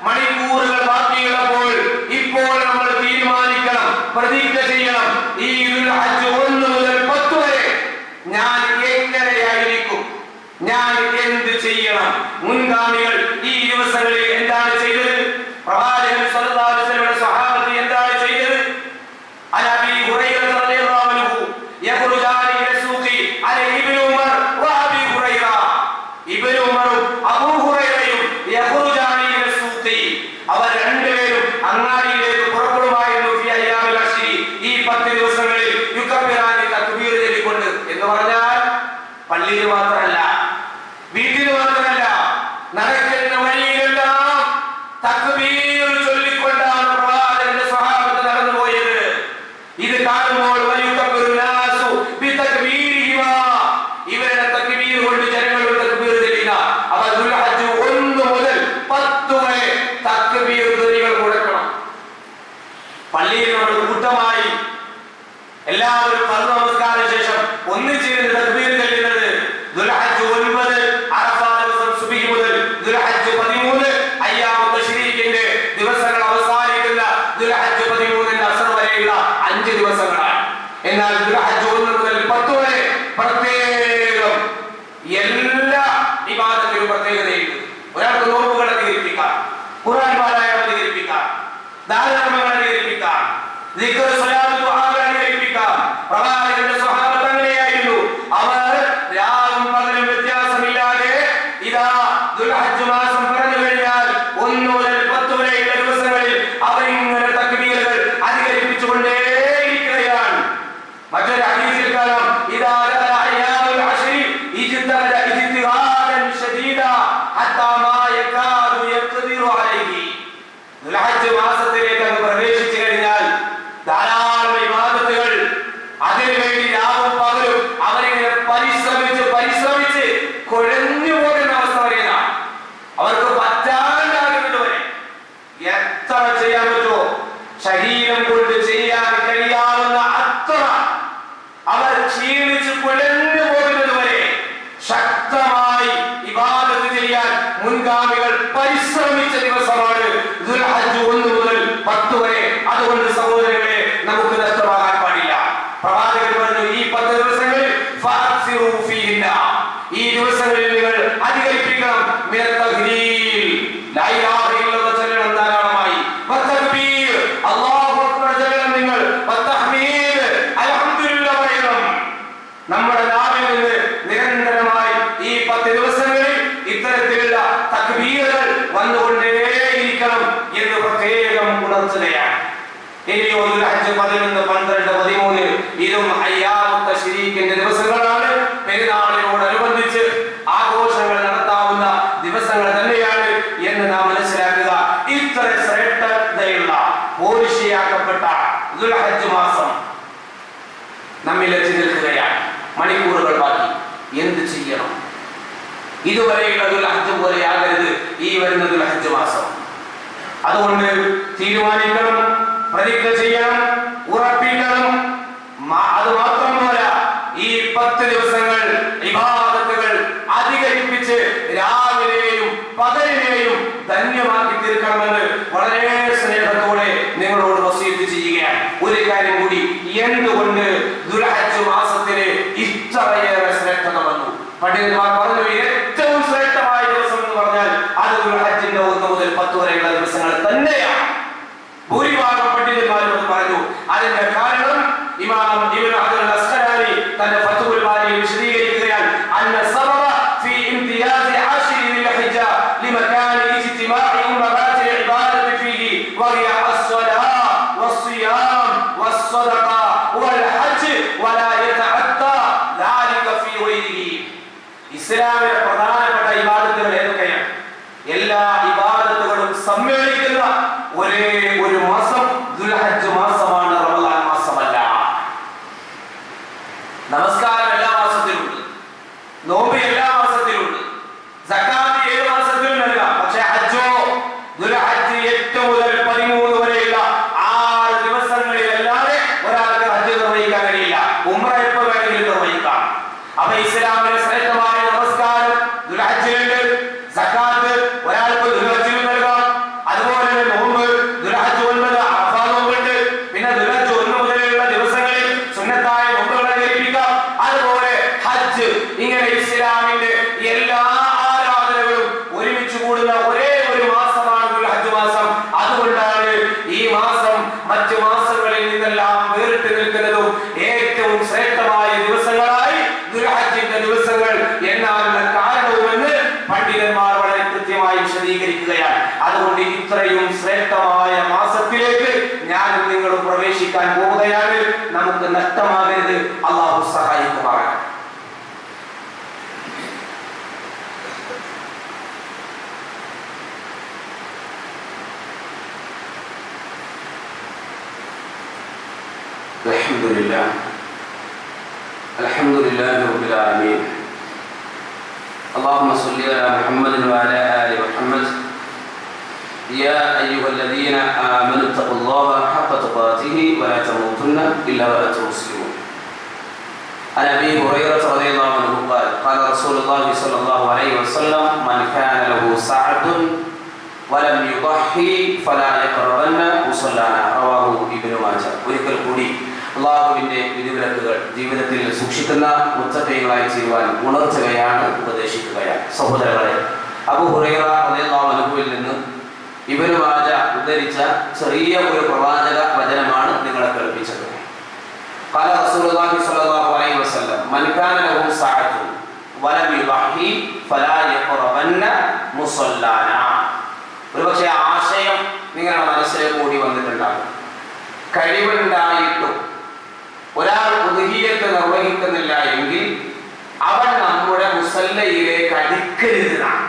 മണിക്കൂറുകൾ ബാക്കിയുള്ളപ്പോൾ ഇപ്പോൾ നമ്മൾ തീരുമാനിക്കണം, പ്രതിജ്ഞ ചെയ്യണം. ഈ ദുൽഹജ്ജ് 1 മുതൽ 10 വരെ ഞാൻ എങ്ങനെയായിരിക്കും, ഞാൻ എന്ത് ചെയ്യണം? മുൻഗാമികൾ ഈ ദിവസങ്ങളിൽ എന്താണ് ചെയ്തത്? പ്രവാചകൻ സല്ലല്ലാഹു അലൈഹി വസല്ലമയുടെ സ്വഹാബത്ത് എന്താണ് ചെയ്തത്? അനബി ഹുറൈറ റളിയല്ലാഹു അൻഹു യഖ്റുജാനി ഇല സൂഖി അല ഇബ്നു ഉമർ വ അബി ഹുറൈറ. ഇബ്നു ഉമറും അബൂ ഹുറൈറയും യഖ്റുജാനി ഇല സൂഖി, അവർ രണ്ടുപേരും അങ്ങാടിയിലേക്ക് പുറപ്പെടുമായിരുന്നു. ഫി അയ്യാമിൽ അശ്രി, ഈ 10 ദിവസങ്ങളിൽ യുകബ്ബിറാനി തക്ബീർ ചൊല്ലിക്കൊണ്ട്. എന്ന് പറഞ്ഞാൽ പള്ളിയിൽ മാത്രമല്ല, വീട്ടിൽ മാത്രമല്ല, നടക്കുന്ന വഴിയിലെല്ലാം തക്ബീർ ചൊല്ലിക്കൊണ്ടാണ് പ്രവാചകന്റെ സ്വഹാബത്ത് നടന്നുപോയത്. ഇത് കാണുമ്പോൾ വയുകബ്ബിറുനാസു ബിതക്ബീരിഹിമാ, ഇവരുടെ തക്ബീർ കൊണ്ട് ജനങ്ങളുടെ തക്ബീർ ചൊല്ലുക. അപ്പോൾ ദുൽഹജ്ജ് 1 മുതൽ 10 വരെ തക്ബീർ ധ്വനികൾ മുഴക്കണം. പള്ളിയിൽ നമ്മൾ കൂട്ടമായി എല്ലാവരും ഫർദ് നമസ്കാര ശേഷം ഒന്നിച്ചിരുന്ന് തക്ബീർ ചൊല്ലുന്നത് ദുൽഹജ്ജ് 9 അറഫ ദിവസം സുബ്ഹി മുതൽ ദുൽഹജ്ജ് 13 അയ്യാമു തശ്രീഖിന്റെ ദിവസങ്ങൾ അവസാനിക്കുന്ന ദുൽഹജ്ജ് 13 അസ്ർ വരെയുള്ള 5 ദിവസങ്ങളാണ്. എന്നാൽ ദുൽഹജ്ജ് 1 മുതൽ 10 വരെ പ്രത്യേകം എല്ലാ ഇബാദത്തിലും പ്രത്യേകതയുണ്ട്. ഒരാൾക്ക് നോമ്പുകൾ അധികരിപ്പിക്കാം, ഖുർആൻ പാരായണം അധികരിപ്പിക്കാം, ദാനധർമ്മങ്ങൾ അധികരിപ്പിക്കാം, ദിക്ർ സ്വലാത്ത് ദുആകൾ അധികരിപ്പിക്കാം. പ്രവാചകന്റെ സ്വഹാബത്ത് അങ്ങനെയായിരുന്നു. അവർ രാവും പകലും വ്യത്യാസമില്ലാതെ ഇതാ ദുൽഹജ്ജ് മാസം പിറന്നു കഴിഞ്ഞാൽ 1 മുതൽ 10 വരെയുള്ള ദിവസങ്ങളിൽ അവരിങ്ങനെ തക്ബീറുകൾ അധികരിപ്പിച്ചുകൊണ്ടേയിരിക്കുകയാണ്. മറ്റൊരു ഹദീസിൽ കാണാം, ഇദാ ദഖല അയ്യാമുൽ അശ്രി ഇജ്തഹദ ഇജ്തിഹാദൻ ശദീദാ ഹത്താ മാ യകാദു യഖ്ദിറു അലൈഹി. ദുൽഹജ്ജ് മാസത്തിലേക്ക് അങ്ങ് പ്രവേശിച്ചു കഴിഞ്ഞാൽ ധാരാളം ഇബാദത്തുകൾ, അതിനുവേണ്ടി രാവും പകലും അവരിങ്ങനെ പരിശ്രമിച്ച് കുഴഞ്ഞു പോകുന്ന അവസ്ഥ വരെയാണ്. അവർക്ക് പറ്റാണ്ടാകുന്നത് വരെ എത്ര ചെയ്യാൻ പറ്റുമോ ശരീരം കൊണ്ട് ചെയ്യാൻ കഴിയാവുന്ന അത്ര അവർ ക്ഷീണിച്ച് കുഴഞ്ഞു പോകുന്നത് വരെ ശക്തമായി ഇബാദത്ത് ചെയ്യാൻ മുൻഗാമികൾ പരിശ്രമിച്ച ദിവസമാണ് ദുൽഹജ്ജ് 1 മുതൽ 10 വരെ. അതുകൊണ്ട് സഹോദരങ്ങളെ, നമുക്ക് നഷ്ടമാകാൻ പാടില്ല. പ്രവാചകൻ പറഞ്ഞു, ഈ 10 ദിവസങ്ങളിൽ ഫഅക്സിറൂ ഫീഹിന്ന, ഈ ദിവസങ്ങളിൽ നിങ്ങൾ അധികരിപ്പിക്കണം. മിനൽ തഹ്ലീൽ, ലാ ഇലാഹ ഇല്ലല്ലാഹ് ചൊല്ലണം ധാരാളമായി. വതക്ബീർ, അല്ലാഹു അക്ബർ ചൊല്ലണം നിങ്ങൾ. വതഹ്മീദ്, അൽഹംദുലില്ലാഹ് പറയണം. നമ്മുടെ നാവിൽ നിന്ന് നിരന്തരമായി ഈ 10 ദിവസങ്ങളിൽ ഇത്തരത്തിലുള്ള തക്ബീറുകൾ വന്നുകൊണ്ടേയിരിക്കണം എന്ന് പ്രത്യേകം ഉണർത്തുകയാണ്. ഇനിയോ ദുൽഹജ്ജ് 11, 12, 13 ഇതും അയ്യാമു തശ്രീഖിന്റെ ദിവസങ്ങളാണ്. പെരുന്നാളിനോടനുബന്ധിച്ച് ആഘോഷങ്ങൾ നടത്താവുന്ന ദിവസങ്ങൾ തന്നെയാണ് എന്ന് നാം മനസ്സിലാക്കുക. ഇത്ര ശ്രേഷ്ഠതയുള്ള പോരിശയാക്കപ്പെട്ട ദുൽഹജ്ജ് മാസം നമ്മിൽ എത്തി നിൽക്കുകയാണ്. മണിക്കൂറുകൾ ബാക്കി. എന്ത് ചെയ്യണം? ഇതുവരെയുള്ള ദുൽഹജ്ജ് പോലെയാകരുത് ഈ വരുന്ന ദുൽഹജ്ജ് മാസം. അതുകൊണ്ട് തീരുമാനിക്കണം, പ്രതിജ്ഞ ചെയ്യണം, ഉറപ്പിക്കണം. അത് മാത്രം പോരാ, ഈ 10 ദിവസങ്ങൾ ഇബാദത്തുകൾ അധികരിപ്പിച്ച് രാവിലെയും പകലിനെയും ധന്യമാക്കി തീർക്കണമെന്ന് വളരെ സ്നേഹത്തോടെ നിങ്ങളോട് വസീയത്ത് ചെയ്യുകയാണ്. ഒരു കാര്യം കൂടി, എന്തുകൊണ്ട് ദുൽഹജ്ജ് മാസത്തിന് ഇത്രയേറെ ശ്രേഷ്ഠത വന്നു? പണ്ഡിതന്മാർ പറഞ്ഞു, ഏറ്റവും ശ്രേഷ്ഠമായ ദിവസം എന്ന് പറഞ്ഞാൽ അത് ദുൽഹജ്ജിന്റെ 1 മുതൽ 10 വരെയുള്ള ദിവസങ്ങൾ തന്നെയാണ്. ഭൂരിഭാഗം പണ്ഡിതന്മാർ അതിന്റെ കാരണം ഇമാം ഇബ്നു ഹജർ അൽ-അസ്ഖലാനി തന്റെ ഫത്ഹുൽ ബാരിയിൽ വിശദീകരിക്കുകയാണ്. അന്ന സബബ ഫീ ഇംതിയാസ് ആശിരി ദിൽഹിജ്ജ ലിമകാൻ ഇജ്തിമാഇ ഉമറാത്തിൽ ഇബാദത്തി ഫീഹി വഹിയ അസ്സലാ വസ്സിയാം വസ്സദഖ വൽഹജ്ജ് വലാ യതഅദ്ദ ദാലിക ഫീ ഗൈരിഹി. ഇസ്ലാമിലെ പ്രധാനപ്പെട്ട ഇബാദത്തുകൾ ഏതൊക്കെയാണ്? എല്ലാ ഇബാദത്തുകളും സമ്മേളിക്കുന്ന ഒരേ ഒരു മാസം ദുൽഹജ്ജ് മാസമാണ്, റമദാൻ മാസമല്ല. നമസ്കാരം എല്ലാ മാസത്തിലുണ്ട്, നോമ്പ് എല്ലാ മാസത്തിലുണ്ട്, സക്കാത്ത് 7 മാസത്തിലും നൽകാം. പക്ഷേ ഹജ്ജോ, ദുൽഹജ്ജ് 8 മുതൽ 13 വരെയുള്ള 6 ദിവസങ്ങളിലല്ലാതെ ഒരാൾക്ക് ഹജ്ജ് നിർവഹിക്കാൻ കഴിയില്ല. ഉംറ എപ്പോൾ വേണമെങ്കിലും നിർവഹിക്കാം. അപ്പൊ ഇസ്ലാമിലെ ശ്രേഷ്ഠമായ നമസ്കാരം ദുൽഹജ്ജിലുണ്ട്, സക്കാത്ത് ഒരാൾക്ക് ദുൽഹജ്ജിലും നൽകാം. അതുപോലെ തന്നെ നോമ്പ് ദുൽഹജ്ജ് 9 അറഫ നോമ്പുണ്ട്. പിന്നെ ദുൽഹജ്ജ് 1 മുതലുള്ള ദിവസങ്ങളിൽ സുന്നത്തായ നോമ്പുകൾ ആചരിപ്പിക്കാം. അതുപോലെ ഹജ്ജ്. ഇങ്ങനെ ഇസ്ലാമിന്റെ എല്ലാ ആരാധനകളും ഒരുമിച്ച് കൂടുന്ന ഒരേ ഒരു മാസമാണ് ദുൽഹജ്ജ് മാസം. അതുകൊണ്ടാണ് ഈ മാസം മറ്റു മാസങ്ങളിൽ നിന്നെല്ലാം വേറിട്ട് നിൽക്കുന്നതും ഏറ്റവും ശ്രേഷ്ഠമായ ദിവസങ്ങളായി ദുൽഹജ്ജിന്റെ ദിവസങ്ങൾ എന്നാലുള്ള കാരണവുമെന്ന് പണ്ഡിതന്മാർ വളരെ കൃത്യമായി വിശദീകരിക്കുകയാണ്. അതുകൊണ്ട് ഇത്രയും ശ്രേഷ്ഠമായ മാസത്തിലേക്ക് ഞാനും നിങ്ങളും പ്രവേശിക്കാൻ പോവുകയാണ്. നമുക്ക് നഷ്ടമാകരുത്. അല്ലാഹു സഹായിക്കുമാറാകട്ടെ. അൽഹംദുലില്ലാഹി റബ്ബിൽ ആലമീൻ. اللهم صل على محمد وعلى آل محمد يا أيها الذين آمنوا اتقوا الله حق تقاته ولا تموتن إلا وأنتم مسلمون. عن أبي هريرة رضي الله عنه قال قال رسول الله صلى الله عليه وسلم من كان له سعة ولم يضحي فلا يقربن مصلانا رواه ابن ماجه. ഒരിക്കൽ കൂടി അള്ളാഹുവിന്റെ വിധിവിലക്കുകൾ ജീവിതത്തിൽ സൂക്ഷിക്കുന്ന മുത്തഖീകളായി ചെയ്യുവാൻ ഉണർത്തുകയാണ്, ഉപദേശിക്കുകയാണ്. സഹോദരങ്ങളെ, അബൂ ഹുറൈറ റളിയല്ലാഹു അൻഹുവിൽ നിന്ന് ഇബ്നു മാജ ഉദ്ധരിച്ച ചെറിയ ഒരു പ്രവാചക വചനമാണ് നിങ്ങളെ കേൾപ്പിച്ചത്. ഖാല റസൂലുള്ളാഹി സ്വല്ലല്ലാഹു അലൈഹി വസല്ലം മൻ കാന ലഹു സഅത്തുൻ വലം യുദഹി ഫലാ യഖറബന്ന മുസല്ലാന. ഒരുപക്ഷേ ആശയം നിങ്ങളുടെ മനസ്സിലേക്ക് കൂടി വന്നിട്ടുണ്ടാകും. കഴിവുണ്ടായിട്ടും ഒരാൾ ഉദ്ഹിയ്യത്ത് നിർവഹിക്കുന്നില്ല എങ്കിൽ അവൻ നമ്മുടെ മുസല്ലയിലേക്ക് അടുക്കരുതെന്നാണ്.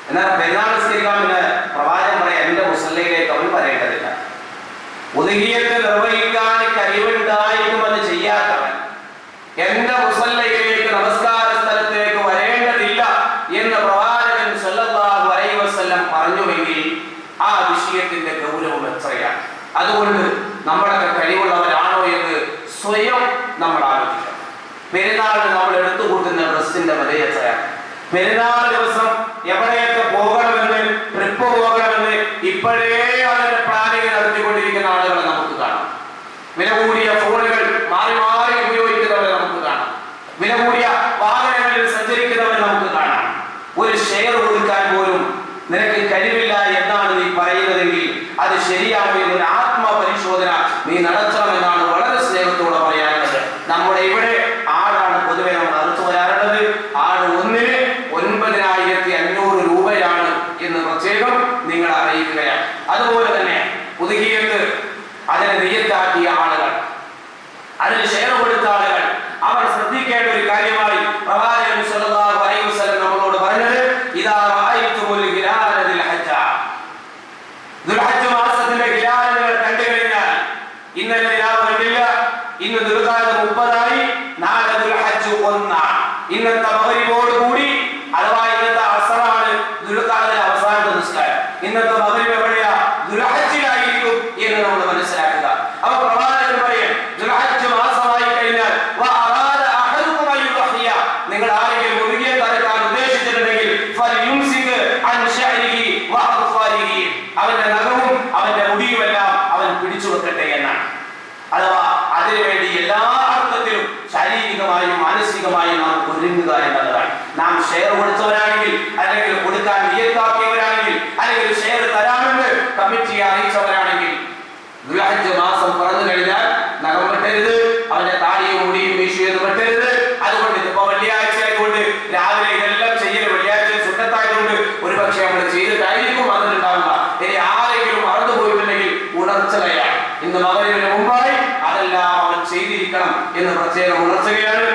എന്നാൽ പെരുന്നാൾ നിസ്കരിക്കാൻ പിന്നെ പ്രവാചകൻ പറയാം, എന്റെ മുസല്ലയിലേക്ക് അവൻ വരേണ്ടതില്ല. ഉദ്ഹിയ്യത്ത് നിർവഹിക്കാൻ കഴിവുണ്ടായിട്ടും അത് ചെയ്യാത്തവൻ എന്റെ മുസല്ലയിലേക്ക്, നമസ്കാര സ്ഥലത്തേക്ക് വരേണ്ടതില്ല എന്ന് പ്രവാചകൻ സല്ലല്ലാഹു അലൈഹി വസല്ലം പറഞ്ഞുവെങ്കിൽ ആ വിഷയത്തിന്റെ ഗൗരവം എത്രയാണ്. അതുകൊണ്ട് നമ്മളൊക്കെ കഴിവുള്ളവരാണോ എന്ന് സ്വയം നമ്മൾ ആലോചിക്കണം. പെരുന്നാളിന് നമ്മൾ എടുത്തുകൂട്ടുന്ന ഡ്രസ്സിന്റെ വില എത്രയാണ്? പെരുന്നാൾ ദിവസം എവിടെയൊക്കെ പോകണമെന്ന്, ട്രിപ്പ് പോകണമെന്ന് ഇപ്പോഴേ അതിന്റെ പ്ലാനിങ് നടത്തിക്കൊണ്ടിരിക്കുന്ന ആളുകളെ നമുക്ക് കാണാം. വില കൂടിയ ഫോണുകൾ മാറി മാറി ഉപയോഗിക്കുന്നവരെ നമുക്ക് കാണാം. വില കൂടിയ വാഹനങ്ങളിൽ സഞ്ചരിക്കുന്നവരെ നമുക്ക് കാണാം. ഒരു ഷെയർ കൊടുക്കാൻ പോലും നിനക്ക് കഴിവില്ല എന്നാണ് നീ പറയുന്നതെങ്കിൽ അത് ശരിയാണോ എന്നൊരു ആത്മപരിശോധന നീ നടത്തണമെന്നാണ് വളരെ സ്നേഹത്തോടെ പറയാനുള്ളത്. നമ്മുടെ ഇവിടെ ആടാണ് പൊതുവെ നമ്മൾ അറുത്തു വരാറുള്ളത്. ആട് ഒന്നിന് 9,500 രൂപയാണ് എന്ന് പ്രത്യേകം നിങ്ങൾ അറിയിക്കുകയാണ്. അതുപോലെ തന്നെ ഉദ്ഹിയ്യത്ത് അതിനെ നിയ്യത്താക്കിയ ആളുകൾ, അതിന് ഷെയർ കൊടുത്ത ആളുകൾ, അവർ ശ്രദ്ധിക്കേണ്ട ഒരു കാര്യമായി പ്രവാചകൻ സല്ലല്ലാഹു അലൈഹി വസല്ലം നമ്മളോട് പറഞ്ഞത്, ഇദാ റഅയ്തുമുൽ ഹിലാല ദിൽഹജ്ജ, ദുൽഹജ്ജ് മാസത്തിന്റെ ഹിലാലുകൾ കണ്ടു കഴിഞ്ഞാൽ, ഇന്നലെ ഹിലാൽ കണ്ടില്ല, ഇന്ന് ദുൽഖഅദ 30 നാളെ ദുൽഹജ്ജ് 1, ഇന്നത്തെ മഗ്രിബോട് കൂടി അഥവാ ഇന്നത്തെ അസറാണ് ദുൽഖഅദ അവസാനത്തെ നിസ്കാരം. ഇന്നത്തെ മഗ്രിബ് എവിടെയാ? ദുൽഹജ്ജിലായിരിക്കും എന്ന് നമ്മൾ മനസ്സിലാക്കുക. അപ്പോൾ പ്രവാചകൻ പറയും, ദുൽഹജ്ജ് മാസമായി കഴിഞ്ഞാൽ നിങ്ങൾ ആരെങ്കിലും ഉദ്ഹിയ്യത്ത് അറുക്കാൻ ഉദ്ദേശിച്ചിട്ടുണ്ടെങ്കിൽ അവന്റെ നഖവും അവന്റെ മുടിയുമെല്ലാം അവൻ പിടിച്ചു വെക്കട്ടെ എന്നാണ്. അഥവാ അതിനുവേണ്ടി എല്ലാ അർത്ഥത്തിലും ശാരീരികമായും മാനസികമായും നാം ഒരുങ്ങുക എന്നതാണ്. നാം ഷെയർ കൊടുത്തവരാണെങ്കിൽ, അല്ലെങ്കിൽ കൊടുക്കാൻ നിയ്യത്താക്കിയവരാണെങ്കിൽ, അല്ലെങ്കിൽ ഷെയർ തരാമെന്ന് കമ്മിറ്റിയെ അറിയിച്ചവരാണെങ്കിൽ, ദുൽഹജ്ജ് മാസം പറഞ്ഞു കഴിഞ്ഞാൽ വെട്ടരുത്, അവന്റെ താടിയും മുടിയും മീശയും വെട്ടരുത്. അതുകൊണ്ട് ഇതിപ്പോ വെള്ളിയാഴ്ച ആയതുകൊണ്ട് രാവിലെ ഇതെല്ലാം ചെയ്യൽ വെള്ളിയാഴ്ച സുന്നത്തായതുകൊണ്ട് ഒരു പക്ഷെ നമ്മൾ ചെയ്തിട്ടായിരിക്കും വന്നിട്ടുണ്ടാവുക. ഇനി ആരെങ്കിലും മറന്നുപോയിട്ടുണ്ടെങ്കിൽ ഉണർച്ചയാണ്. ഇന്ന് മകരിവിന് മുമ്പായി അതെല്ലാം അവൻ ചെയ്തിരിക്കണം എന്ന് പ്രത്യേകം ഉണർത്തുകയാണ്.